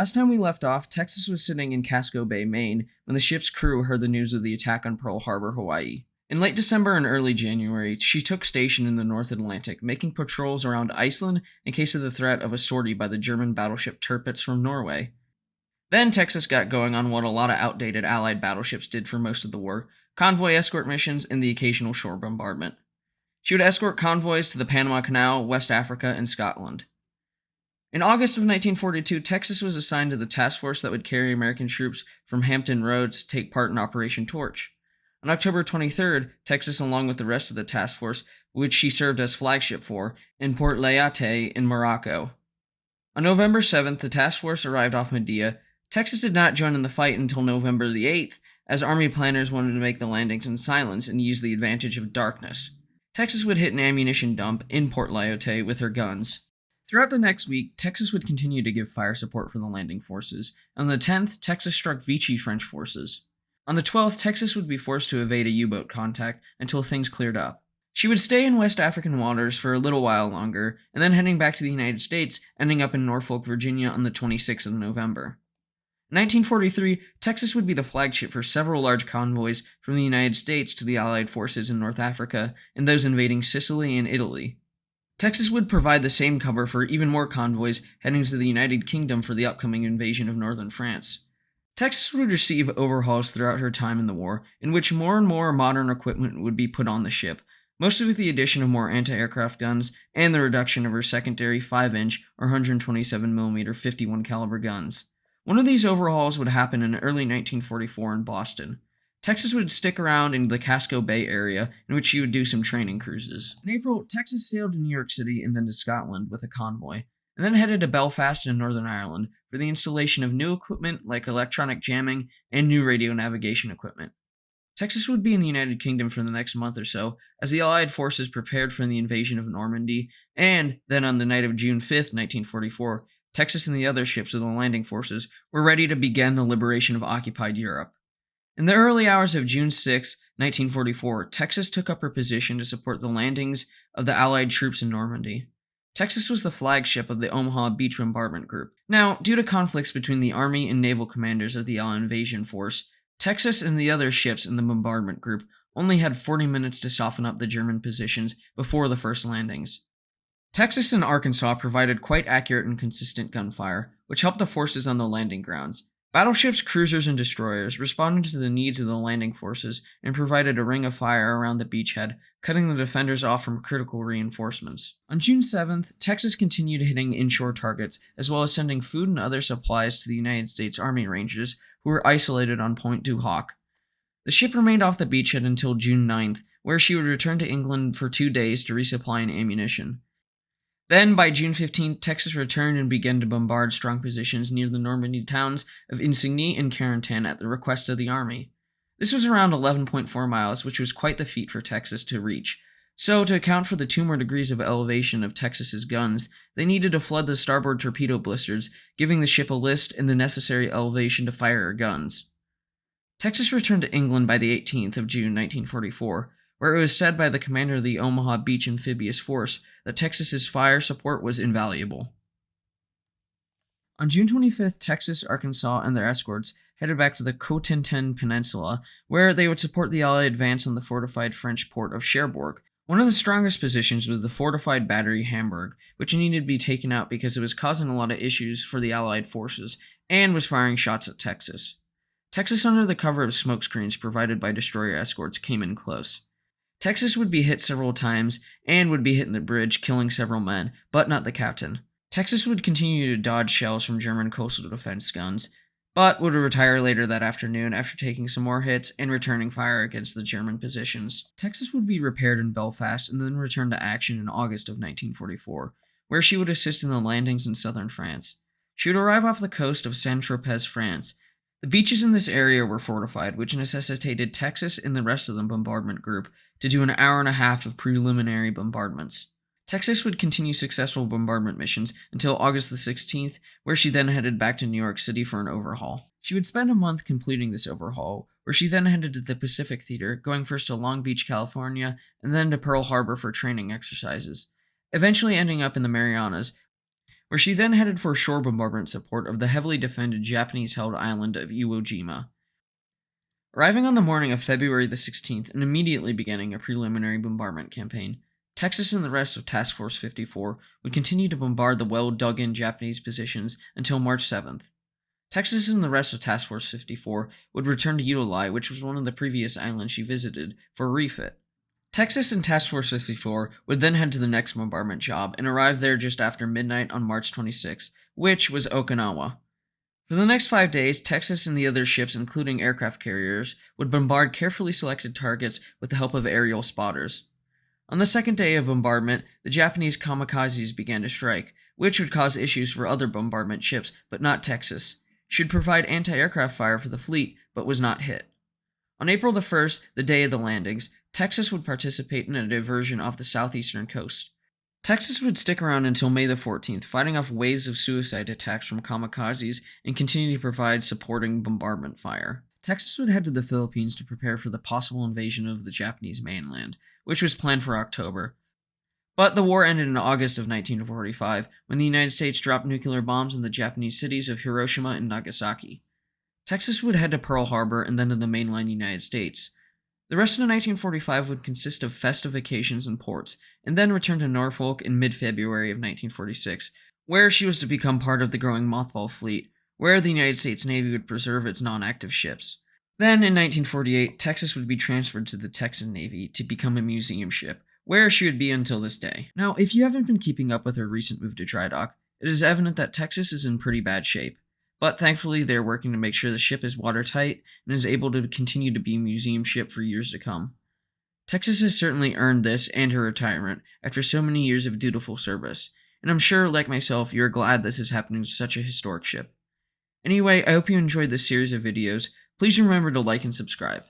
Last time we left off, Texas was sitting in Casco Bay, Maine, when the ship's crew heard the news of the attack on Pearl Harbor, Hawaii. In late December and early January, she took station in the North Atlantic, making patrols around Iceland in case of the threat of a sortie by the German battleship Tirpitz from Norway. Then Texas got going on what a lot of outdated Allied battleships did for most of the war: convoy escort missions and the occasional shore bombardment. She would escort convoys to the Panama Canal, West Africa, and Scotland. In August of 1942, Texas was assigned to the task force that would carry American troops from Hampton Roads to take part in Operation Torch. On October 23rd, Texas, along with the rest of the task force, which she served as flagship for, in Port Lyautey in Morocco. On November 7th, the task force arrived off Medea. Texas did not join in the fight until November the 8th, as Army planners wanted to make the landings in silence and use the advantage of darkness. Texas would hit an ammunition dump in Port Lyautey with her guns. Throughout the next week, Texas would continue to give fire support for the landing forces. On the 10th, Texas struck Vichy French forces. On the 12th, Texas would be forced to evade a U-boat contact until things cleared up. She would stay in West African waters for a little while longer, and then heading back to the United States, ending up in Norfolk, Virginia on the 26th of November. In 1943, Texas would be the flagship for several large convoys from the United States to the Allied forces in North Africa and those invading Sicily and Italy. Texas would provide the same cover for even more convoys heading to the United Kingdom for the upcoming invasion of northern France. Texas would receive overhauls throughout her time in the war, in which more and more modern equipment would be put on the ship, mostly with the addition of more anti-aircraft guns and the reduction of her secondary 5-inch or 127mm 51 caliber guns. One of these overhauls would happen in early 1944 in Boston. Texas would stick around in the Casco Bay area, in which she would do some training cruises. In April, Texas sailed to New York City and then to Scotland with a convoy, and then headed to Belfast in Northern Ireland for the installation of new equipment like electronic jamming and new radio navigation equipment. Texas would be in the United Kingdom for the next month or so, as the Allied forces prepared for the invasion of Normandy, and then on the night of June 5th, 1944, Texas and the other ships of the landing forces were ready to begin the liberation of occupied Europe. In the early hours of June 6, 1944, Texas took up her position to support the landings of the Allied troops in Normandy. Texas was the flagship of the Omaha Beach Bombardment Group. Now, due to conflicts between the Army and naval commanders of the Allied invasion force, Texas and the other ships in the bombardment group only had 40 minutes to soften up the German positions before the first landings. Texas and Arkansas provided quite accurate and consistent gunfire, which helped the forces on the landing grounds. Battleships, cruisers, and destroyers responded to the needs of the landing forces and provided a ring of fire around the beachhead, cutting the defenders off from critical reinforcements. On June 7th, Texas continued hitting inshore targets, as well as sending food and other supplies to the United States Army Rangers, who were isolated on Pt.2. The ship remained off the beachhead until June 9th, where she would return to England for 2 days to resupply an ammunition. Then, by June 15th, Texas returned and began to bombard strong positions near the Normandy towns of Insigny and Carentan at the request of the Army. This was around 11.4 miles, which was quite the feat for Texas to reach. So, to account for the 2 more degrees of elevation of Texas's guns, they needed to flood the starboard torpedo blisters, giving the ship a list and the necessary elevation to fire her guns. Texas returned to England by the 18th of June 1944, where it was said by the commander of the Omaha Beach Amphibious Force that Texas's fire support was invaluable. On June 25th, Texas, Arkansas, and their escorts headed back to the Cotentin Peninsula, where they would support the Allied advance on the fortified French port of Cherbourg. One of the strongest positions was the fortified battery Hamburg, which needed to be taken out because it was causing a lot of issues for the Allied forces, and was firing shots at Texas. Texas, under the cover of smokescreens provided by destroyer escorts, came in close. Texas would be hit several times, and would be hit in the bridge, killing several men, but not the captain. Texas would continue to dodge shells from German coastal defense guns, but would retire later that afternoon after taking some more hits and returning fire against the German positions. Texas would be repaired in Belfast and then return to action in August of 1944, where she would assist in the landings in southern France. She would arrive off the coast of Saint-Tropez, France. The beaches in this area were fortified, which necessitated Texas and the rest of the bombardment group to do an hour and a half of preliminary bombardments. Texas would continue successful bombardment missions until August the 16th, where she then headed back to New York City for an overhaul. She would spend a month completing this overhaul, where she then headed to the Pacific Theater, going first to Long Beach, California, and then to Pearl Harbor for training exercises, eventually ending up in the Marianas, where she then headed for shore bombardment support of the heavily defended Japanese-held island of Iwo Jima. Arriving on the morning of February the 16th and immediately beginning a preliminary bombardment campaign, Texas and the rest of Task Force 54 would continue to bombard the well-dug-in Japanese positions until March 7th. Texas and the rest of Task Force 54 would return to Utah, which was one of the previous islands she visited, for a refit. Texas and Task Force 54 would then head to the next bombardment job and arrive there just after midnight on March 26, which was Okinawa. For the next 5 days, Texas and the other ships, including aircraft carriers, would bombard carefully selected targets with the help of aerial spotters. On the second day of bombardment, the Japanese kamikazes began to strike, which would cause issues for other bombardment ships, but not Texas. She would provide anti-aircraft fire for the fleet, but was not hit. On April the 1st, the day of the landings, Texas would participate in a diversion off the southeastern coast. Texas would stick around until May the 14th, fighting off waves of suicide attacks from kamikazes and continue to provide supporting bombardment fire. Texas would head to the Philippines to prepare for the possible invasion of the Japanese mainland, which was planned for October. But the war ended in August of 1945, when the United States dropped nuclear bombs on the Japanese cities of Hiroshima and Nagasaki. Texas would head to Pearl Harbor and then to the mainland United States. The rest of 1945 would consist of festive vacations and ports, and then return to Norfolk in mid-February of 1946, where she was to become part of the growing mothball fleet, where the United States Navy would preserve its non-active ships. Then, in 1948, Texas would be transferred to the Texan Navy to become a museum ship, where she would be until this day. Now, if you haven't been keeping up with her recent move to dry dock, it is evident that Texas is in pretty bad shape. But thankfully, they are working to make sure the ship is watertight and is able to continue to be a museum ship for years to come. Texas has certainly earned this and her retirement after so many years of dutiful service, and I'm sure, like myself, you're glad this is happening to such a historic ship. Anyway, I hope you enjoyed this series of videos. Please remember to like and subscribe.